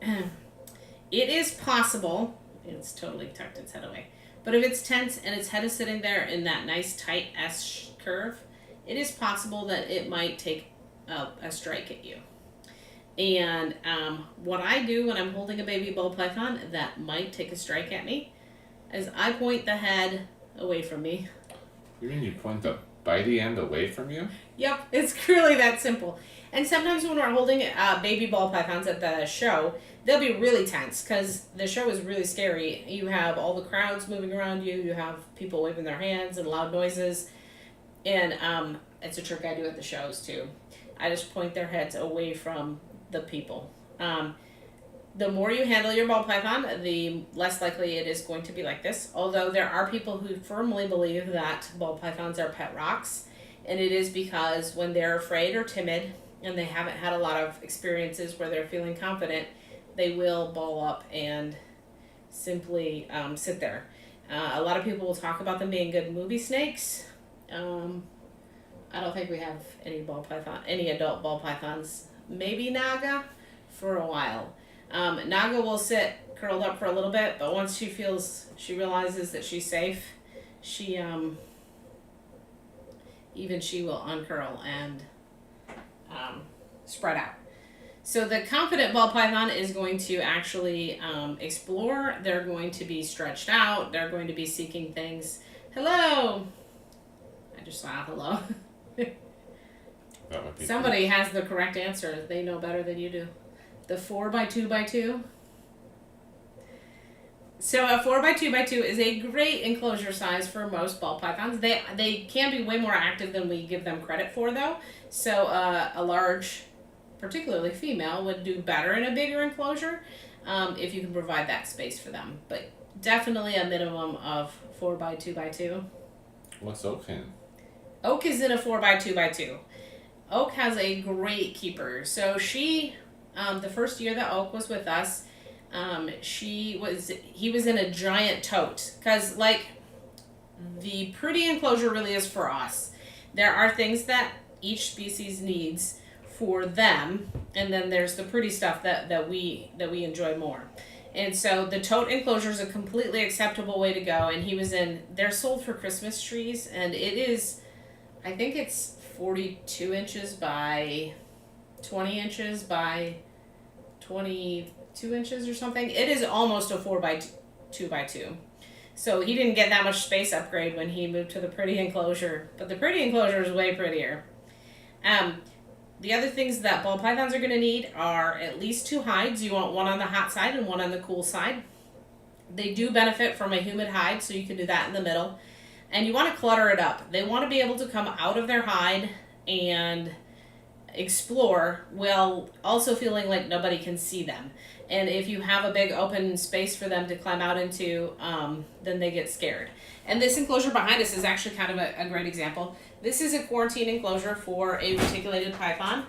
It is possible, it's totally tucked its head away, but if it's tense and its head is sitting there in that nice tight S curve, it is possible that it might take a strike at you. And what I do when I'm holding a baby ball python that might take a strike at me is I point the head away from me. You mean you point the bitey end away from you? Yep, it's really that simple. And sometimes when we're holding baby ball pythons at the show, they'll be really tense because the show is really scary. You have all the crowds moving around you. You have people waving their hands and loud noises. And it's a trick I do at the shows too. I just point their heads away from the people. The more you handle your ball python, the less likely it is going to be like this. Although there are people who firmly believe that ball pythons are pet rocks. And it is because when they're afraid or timid and they haven't had a lot of experiences where they're feeling confident, they will ball up and simply sit there. A lot of people will talk about them being good movie snakes. I don't think we have any adult ball pythons. Maybe Naga for a while. Naga will sit curled up for a little bit, but once she realizes that she's safe, she will uncurl and spread out. So the confident ball python is going to actually explore. They're going to be stretched out. They're going to be seeking things. Hello. I just saw hello. Somebody has the correct answer. They know better than you do. The 4x2x2. So a 4x2x2 is a great enclosure size for most ball pythons. They can be way more active than we give them credit for, though. So a large, particularly female, would do better in a bigger enclosure if you can provide that space for them. But definitely a minimum of 4x2x2. What's Oak in? Oak is in a 4x2x2. Oak has a great keeper. So she, the first year that Oak was with us, he was in a giant tote. Because, like, the pretty enclosure really is for us. There are things that each species needs for them, and then there's the pretty stuff that we enjoy more. And so the tote enclosure is a completely acceptable way to go, and they're sold for Christmas trees, and it is, I think it's 42 inches by 20 inches by 22 inches or something. It is almost a 4x2x2. So he didn't get that much space upgrade when he moved to the pretty enclosure, but the pretty enclosure is way prettier. The other things that ball pythons are going to need are at least 2 hides. You want one on the hot side and one on the cool side. They do benefit from a humid hide, so you can do that in the middle. And you want to clutter it up. They want to be able to come out of their hide and explore while also feeling like nobody can see them. And if you have a big open space for them to climb out into, then they get scared. And this enclosure behind us is actually kind of a great example. This is a quarantine enclosure for a reticulated python,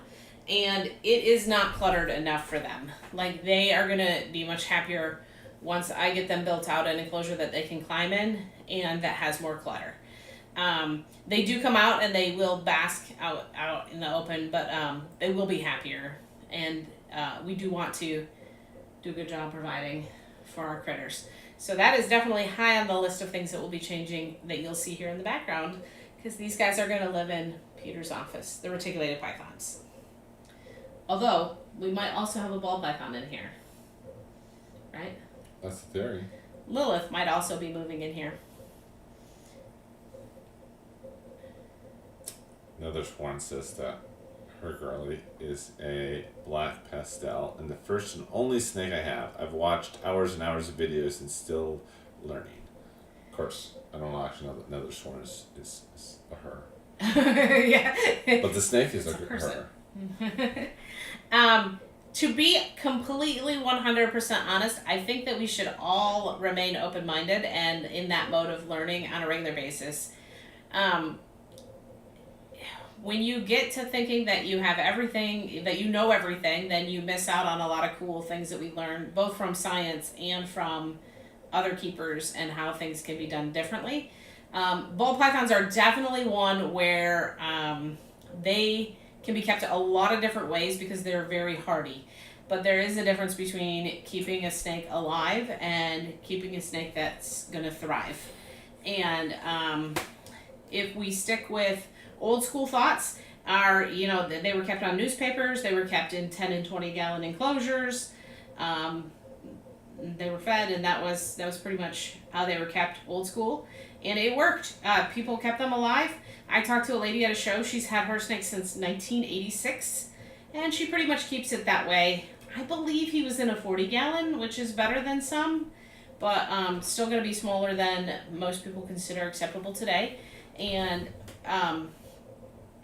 and it is not cluttered enough for them. Like, they are going to be much happier once I get them built out an enclosure that they can climb in and that has more clutter. They do come out and they will bask out in the open, but they will be happier. And we do want to do a good job providing for our critters. So that is definitely high on the list of things that will be changing that you'll see here in the background, because these guys are going to live in Peter's office, the reticulated pythons. Although, we might also have a ball python in here. Right? That's the theory. Lilith might also be moving in here. Another sworn says that her girlie is a black pastel, and the first and only snake I have. I've watched hours and hours of videos and still learning. Of course, I don't actually know that another sworn is a her. Yeah. But the snake is a person. her. To be completely 100% honest, I think that we should all remain open-minded and in that mode of learning on a regular basis. When you get to thinking that you have everything, that you know everything, then you miss out on a lot of cool things that we learn, both from science and from other keepers and how things can be done differently. Ball pythons are definitely one where they can be kept a lot of different ways because they're very hardy. But there is a difference between keeping a snake alive and keeping a snake that's going to thrive. And if we stick with old school thoughts, they were kept on newspapers, they were kept in 10 and 20 gallon enclosures, they were fed, and that was pretty much how they were kept old school. And it worked. People kept them alive. I talked to a lady at a show. She's had her snake since 1986, and she pretty much keeps it that way. I believe he was in a 40 gallon, which is better than some, but still going to be smaller than most people consider acceptable today. And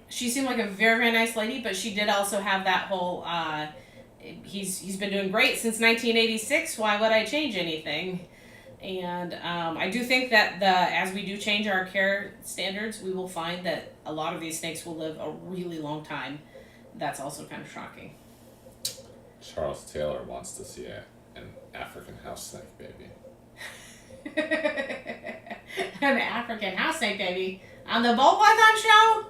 she seemed like a very, very nice lady, but she did also have that whole, he's been doing great since 1986. Why would I change anything? And I do think that as we do change our care standards, we will find that a lot of these snakes will live a really long time. That's also kind of shocking. Charles Taylor wants to see an African house snake baby. An African house snake baby on the Ball Python show?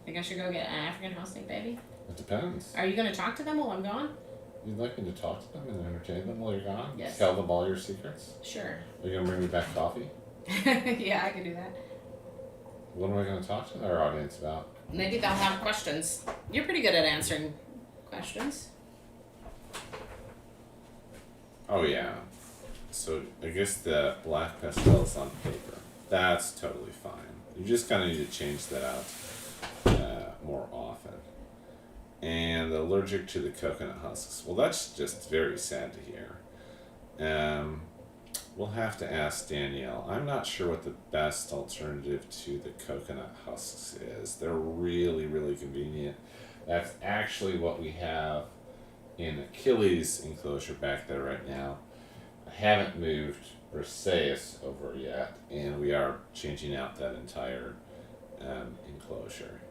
Think I should go get an African house snake baby? It depends. Are you going to talk to them while I'm gone? You'd like me to talk to them and entertain them while you're gone? Yes. Tell them all your secrets? Sure. Are you going to bring me back coffee? Yeah, I can do that. What am I going to talk to our audience about? Maybe they'll have questions. You're pretty good at answering questions. Oh, yeah. So, I guess the black pastel is on paper. That's totally fine. You just kind of need to change that out more often. And allergic to the coconut husks. Well, that's just very sad to hear. We'll have to ask Danielle. I'm not sure what the best alternative to the coconut husks is. They're really, really convenient. That's actually what we have in Achilles' enclosure back there right now. I haven't moved Briseis over yet, and we are changing out that entire enclosure.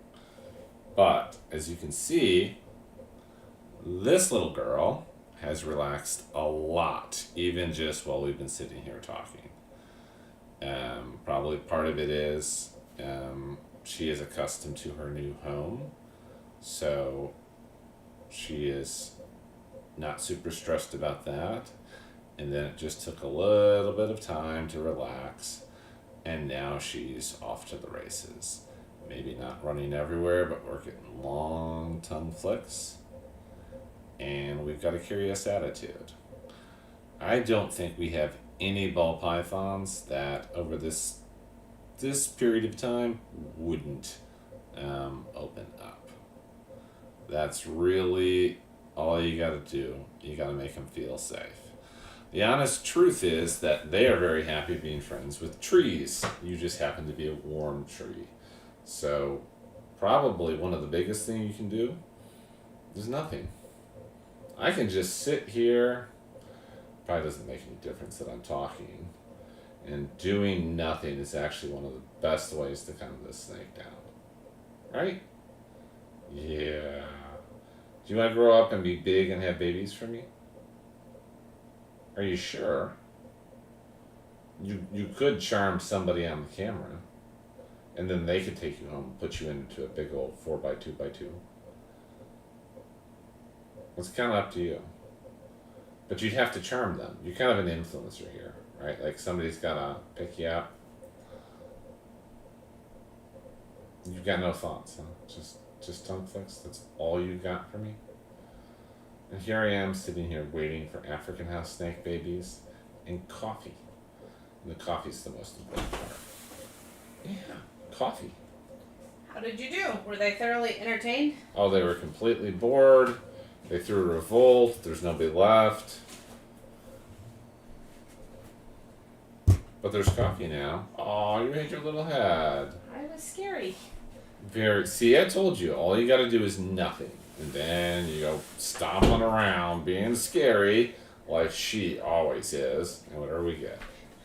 But as you can see, this little girl has relaxed a lot, even just while we've been sitting here talking. Probably part of it is she is accustomed to her new home, so she is not super stressed about that. And then it just took a little bit of time to relax, and now she's off to the races. Maybe not running everywhere, but we're getting long tongue flicks, and we've got a curious attitude. I don't think we have any ball pythons that over this period of time wouldn't open up. That's really all you got to do. You got to make them feel safe. The honest truth is that they are very happy being friends with trees. You just happen to be a warm tree. So probably one of the biggest things you can do is nothing. I can just sit here, probably doesn't make any difference that I'm talking, and doing nothing is actually one of the best ways to calm this snake down. Right? Yeah. Do you want to grow up and be big and have babies for me? Are you sure? You could charm somebody on the camera, and then they could take you home and put you into a big old 4x2x2. It's kind of up to you. But you'd have to charm them. You're kind of an influencer here, right? Like somebody's gotta pick you up. You've got no thoughts, huh? Just tongue flicks? That's all you got for me? And here I am sitting here waiting for African house snake babies and coffee. And the coffee's the most important part. Yeah, coffee. How did you do? Were they thoroughly entertained? Oh, they were completely bored. They threw a revolt. There's nobody left. But there's coffee now. Oh, you hit your little head. I was scary. See, I told you. All you gotta do is nothing. And then you go stomping around, being scary, like she always is. And whatever we get.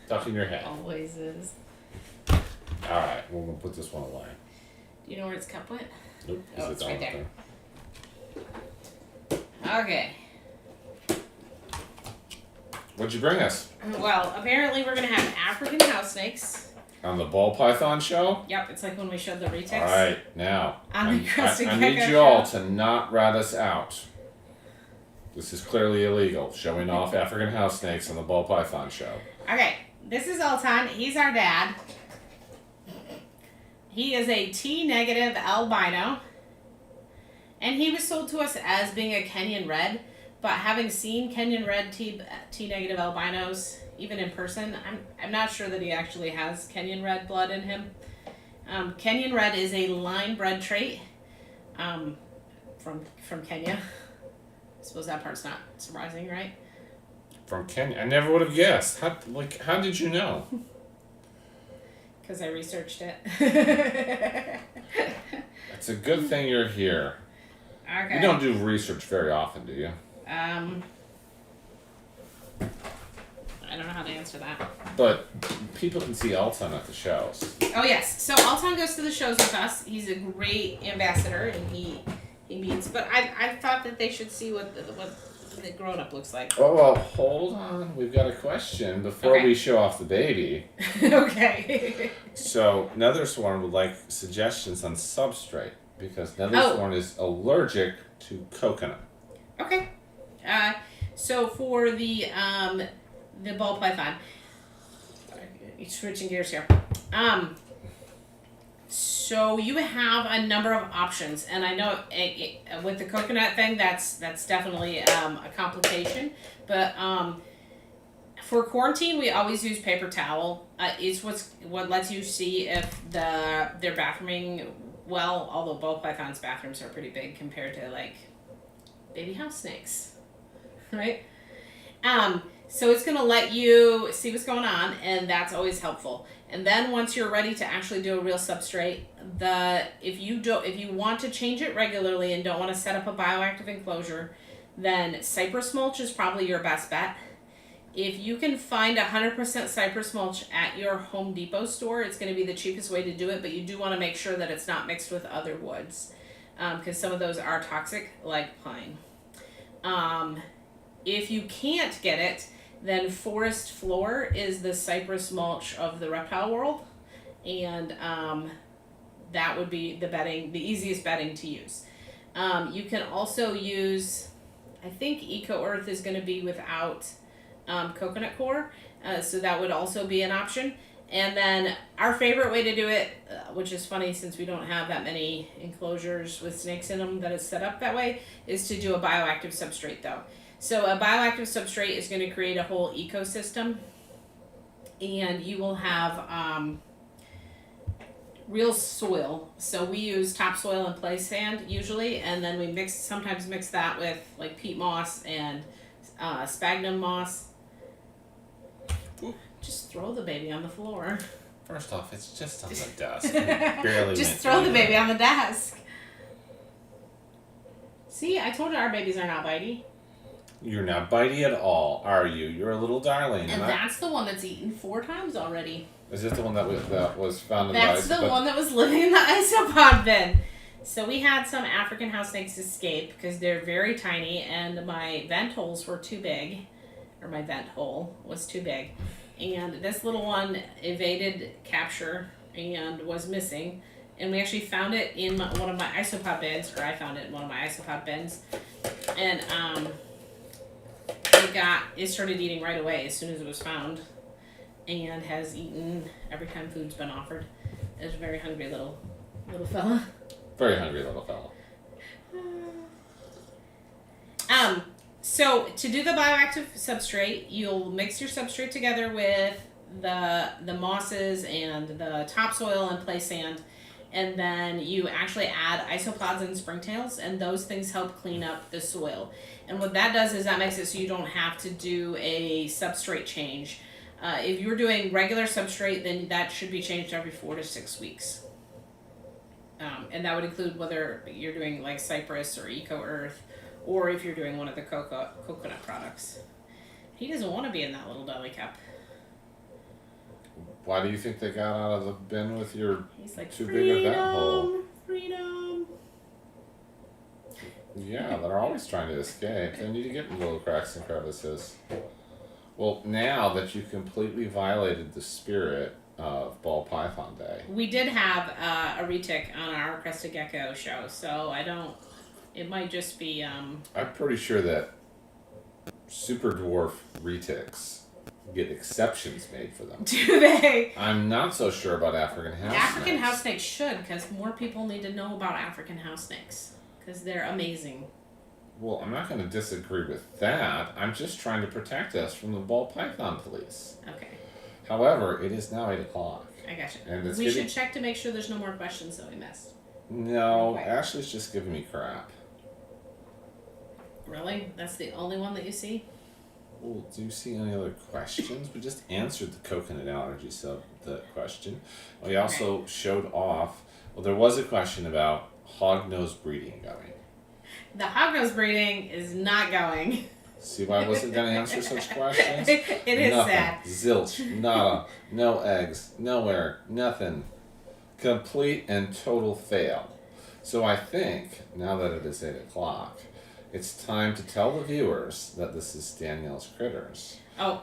Tucking your head. Always is. Alright, we're gonna put this one away. Do you know where its cup went? Nope. Oh, it's right there. Okay. What'd you bring us? Well, apparently we're going to have African house snakes. On the Ball Python show? Yep, it's like when we showed the retics. Alright, now. On the Crested I Gecko need you show. all to not rat us out. This is clearly illegal, showing off African house snakes on the Ball Python show. Okay, this is Alton. He's our dad. He is a T-negative albino. And he was sold to us as being a Kenyan red. But having seen Kenyan red T-negative albinos, even in person, I'm not sure that he actually has Kenyan red blood in him. Kenyan red is a line bred trait from Kenya. I suppose that part's not surprising, right? From Kenya? I never would have guessed. How did you know? Because I researched it. It's a good thing you're here. Okay. You don't do research very often, do you? I don't know how to answer that. But people can see Alton at the shows. Oh yes, so Alton goes to the shows with us. He's a great ambassador, and he meets. But I thought that they should see what the grown up looks like. Oh well, hold on. We've got a question before Okay. we show off the baby. Okay. So Nethersworn would like suggestions on substrate because Nethersworn is allergic to coconut. Okay. So for the ball python, switching gears here. So you have a number of options, and I know with the coconut thing, that's definitely a complication. But for quarantine, we always use paper towel. It's what lets you see if they're bathrooming well. Although ball pythons' bathrooms are pretty big compared to like baby house snakes, right? So it's gonna let you see what's going on, and that's always helpful. And then once you're ready to actually do a real substrate, if you want to change it regularly and don't want to set up a bioactive enclosure, then cypress mulch is probably your best bet. If you can find 100% cypress mulch at your Home Depot store, it's going to be the cheapest way to do it, but you do want to make sure that it's not mixed with other woods, because some of those are toxic, like pine. If you can't get it, then Forest Floor is the cypress mulch of the reptile world, and that would be the easiest bedding to use. You can also use, I think Eco Earth is going to be without coconut core, so that would also be an option. And then our favorite way to do it, which is funny since we don't have that many enclosures with snakes in them that is set up that way, is to do a bioactive substrate though. So a bioactive substrate is going to create a whole ecosystem, and you will have real soil. So we use topsoil and play sand usually, and then we sometimes mix that with like peat moss and sphagnum moss. Just throw the baby on the floor. First off, it's just on the desk. Barely Just went throw the anywhere. baby on the desk. See, I told you our babies are not bitey. You're not bitey at all, are you? You're a little darling. And that's the one that's eaten 4 times already. Is this the one that was found in That's the the one that was living in the isopod bin. So we had some African house snakes escape because they're very tiny, and my vent holes were too big, or my vent hole was too big. And this little one evaded capture and was missing. And we actually found it in one of my isopod bins, or I found it in one of my isopod bins. And it started eating right away as soon as it was found, and has eaten every time food's been offered. It's a very hungry little fella. Very hungry little fella. So to do the bioactive substrate, you'll mix your substrate together with the mosses and the topsoil and play sand, and then you actually add isopods and springtails, and those things help clean up the soil. And what that does is that makes it so you don't have to do a substrate change. If you're doing regular substrate, then that should be changed every 4 to 6 weeks. And that would include whether you're doing like Cypress or Eco Earth, or if you're doing one of the coconut products. He doesn't want to be in that little deli cup. Why do you think they got out of the bin with your He's like, too big of that hole? Freedom. Yeah, they're always trying to escape. They need to get in little cracks and crevices. Well, now that you completely violated the spirit of Ball Python Day. We did have a retic on our Crested Gecko show, so it might just be... I'm pretty sure that super dwarf retics get exceptions made for them. Do they? I'm not so sure about African house snakes. African house snakes should, because more people need to know about African house snakes, because they're amazing. Well, I'm not going to disagree with that. I'm just trying to protect us from the Ball Python police. Okay. However, it is now 8 o'clock. I gotcha. And it's We getting... should check to make sure there's no more questions that we missed. No, Okay. Ashley's just giving me crap. Really? That's the only one that you see? Well, do you see any other questions? We just answered the coconut allergy the question. We also showed off... Well, there was a question about hognose breeding going. The hognose breeding is not going. See why I wasn't going to answer such questions? It is nothing. sad. Zilch. Nada. No eggs. Nowhere. Nothing. Complete and total fail. So I think, now that it is 8 o'clock, it's time to tell the viewers that this is Danielle's Critters. Oh,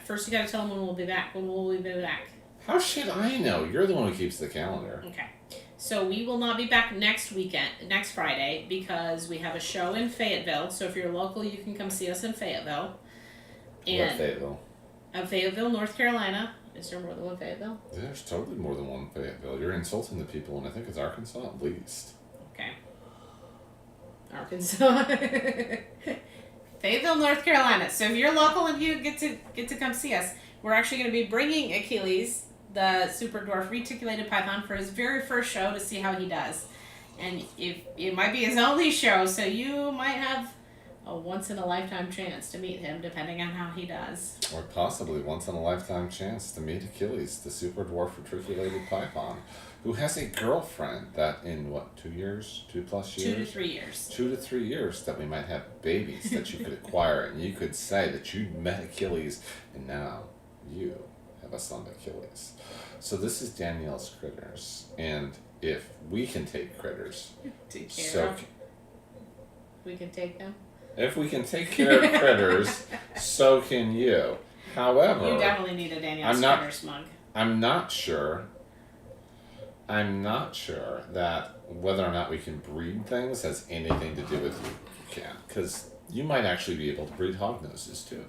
first you gotta tell them when we'll be back. When will we be back? How should I know? You're the one who keeps the calendar. Okay. So we will not be back next Friday, because we have a show in Fayetteville. So if you're local, you can come see us in Fayetteville. What Fayetteville? Fayetteville, North Carolina. Is there more than one Fayetteville? There's totally more than one Fayetteville. You're insulting the people, and I think it's Arkansas at least. Okay. Arkansas. Fayetteville, North Carolina. So if you're local and you get to come see us, we're actually going to be bringing Achilles, the super dwarf reticulated python, for his very first show to see how he does. And if it might be his only show, so you might have a once-in-a-lifetime chance to meet him, depending on how he does. Or possibly once-in-a-lifetime chance to meet Achilles, the super dwarf reticulated python, who has a girlfriend that in, 2 years? 2+ years? 2 to 3 years. 2 to 3 years that we might have babies that you could acquire, and you could say that you met Achilles, and now you have a son Achilles. So this is Danielle's Critters, and if we can take critters, we can take them. If we can take care of critters, so can you. However, you definitely need a Danielle's Critters mug. I'm not sure that whether or not we can breed things has anything to do with you can, because you might actually be able to breed hognoses too.